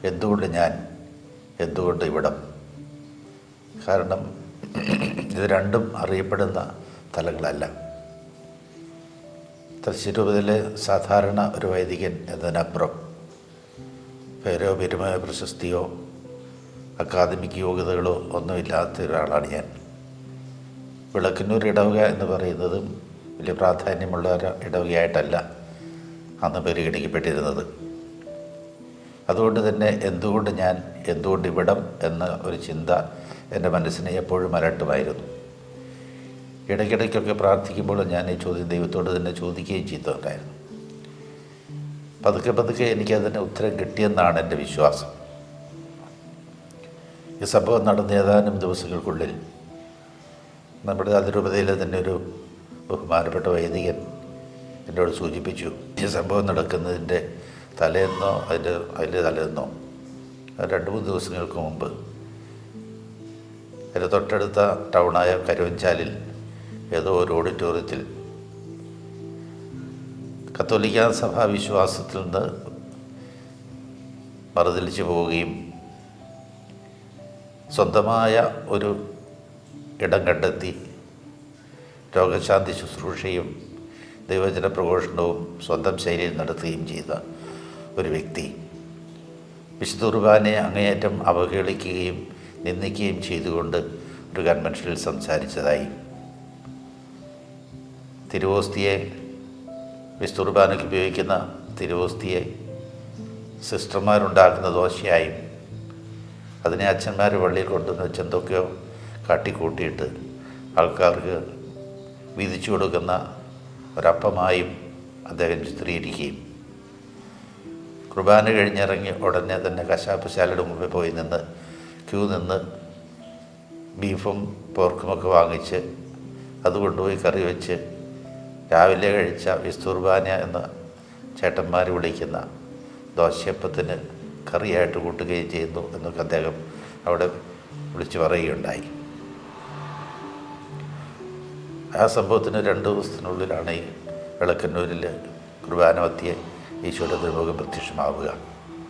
എന്തുകൊണ്ട് ഞാൻ, എന്തുകൊണ്ട് ഇവിടം. കാരണം ഇത് രണ്ടും അറിയപ്പെടുന്ന സ്ഥലങ്ങളല്ല. തൃശ്ശൂർ രൂപതയിലെ സാധാരണ ഒരു വൈദികൻ എന്നതിനപ്പുറം പേരോ പെരുമയോ പ്രശസ്തിയോ അക്കാദമിക് യോഗ്യതകളോ ഒന്നുമില്ലാത്ത ഒരാളാണ് ഞാൻ. വിളക്കന്നൂർ ഇടവക എന്ന് പറയുന്നതും വലിയ പ്രാധാന്യമുള്ള ഒരു ഇടവകയായിട്ടല്ല അന്ന് പരിഗണിക്കപ്പെട്ടിരുന്നത്. അതുകൊണ്ട് തന്നെ എന്തുകൊണ്ട് ഞാൻ, എന്തുകൊണ്ട് ഇവിടം എന്ന ഒരു ചിന്ത എൻ്റെ മനസ്സിനെ എപ്പോഴും അലട്ടുമായിരുന്നു. ഇടയ്ക്കിടയ്ക്കൊക്കെ പ്രാർത്ഥിക്കുമ്പോൾ ഞാൻ ഈ ചോദ്യം ദൈവത്തോട് തന്നെ ചോദിക്കുകയും ചെയ്തിട്ടുണ്ടായിരുന്നു. പതുക്കെ പതുക്കെ എനിക്കതിന് ഉത്തരം കിട്ടിയെന്നാണ് എൻ്റെ വിശ്വാസം. ഈ സംഭവം നടന്ന ഏതാനും ദിവസങ്ങൾക്കുള്ളിൽ നമ്മുടെ അതിരൂപതയിലെ തന്നെ ഒരു ബഹുമാനപ്പെട്ട വൈദികൻ എന്നോട് സൂചിപ്പിച്ചു, ഈ സംഭവം നടക്കുന്നതിൻ്റെ തലേന്നോ അതിൻ്റെ തലേന്നോ 2-3 ദിവസങ്ങൾക്ക് മുമ്പ് അതിൻ്റെ തൊട്ടടുത്ത ടൗണായ കരുവഞ്ചാലിൽ ഏതോ ഒരു ഓഡിറ്റോറിയത്തിൽ കത്തോലിക്കാ സഭാ വിശ്വാസത്തിൽ നിന്ന് മറുതലിച്ചു പോവുകയും സ്വന്തമായ ഒരു ഇടം കണ്ടെത്തി രോഗശാന്തി ശുശ്രൂഷയും ദൈവവചന പ്രഘോഷണവും സ്വന്തം ശൈലിയിൽ നടത്തുകയും ചെയ്ത ഒരു വ്യക്തി വിശുദ്ധ കുർബാനയെ അങ്ങേയറ്റം അവഹേളിക്കുകയും നിന്ദിക്കുകയും ചെയ്തുകൊണ്ട് ഒരു കൺവെൻഷനിൽ സംസാരിച്ചതായി, തിരുവോസ്തിയെ, വിശുദ്ധ കുർബാനയ്ക്ക് ഉപയോഗിക്കുന്ന തിരുവോസ്തിയെ സിസ്റ്റർമാരുണ്ടാക്കുന്ന ദോശയായും അതിനെ അച്ഛന്മാർ പള്ളിയിൽ കൊണ്ടുവന്ന് വെച്ച് എന്തൊക്കെയോ കാട്ടിക്കൂട്ടിയിട്ട് ആൾക്കാർക്ക് വീതിച്ചു കൊടുക്കുന്ന ഒരപ്പമായും അദ്ദേഹം ചിത്രീകരിക്കുകയും കുർബാന കഴിഞ്ഞിറങ്ങി ഉടനെ തന്നെ കശാപ്പശാലയുടെ മുമ്പിൽ പോയി നിന്ന് ക്യൂ നിന്ന് ബീഫും പോർക്കുമൊക്കെ വാങ്ങിച്ച് അത് കൊണ്ടുപോയി കറി വെച്ച് രാവിലെ കഴിച്ച വിശുദ്ധ കുർബാന എന്ന് ചേട്ടന്മാർ വിളിക്കുന്ന ദോശയപ്പത്തിന് കറിയായിട്ട് കൂട്ടുകയും ചെയ്യുന്നു എന്നൊക്കെ അദ്ദേഹം അവിടെ വിളിച്ചു പറയുകയുണ്ടായി. ആ സംഭവത്തിന് 2 ദിവസത്തിനുള്ളിലാണ് ഈ വിളക്കന്നൂരിൽ കുർബാന മധ്യേ ഈശോയുടെ തിരുമുഖം പ്രത്യക്ഷമാവുക.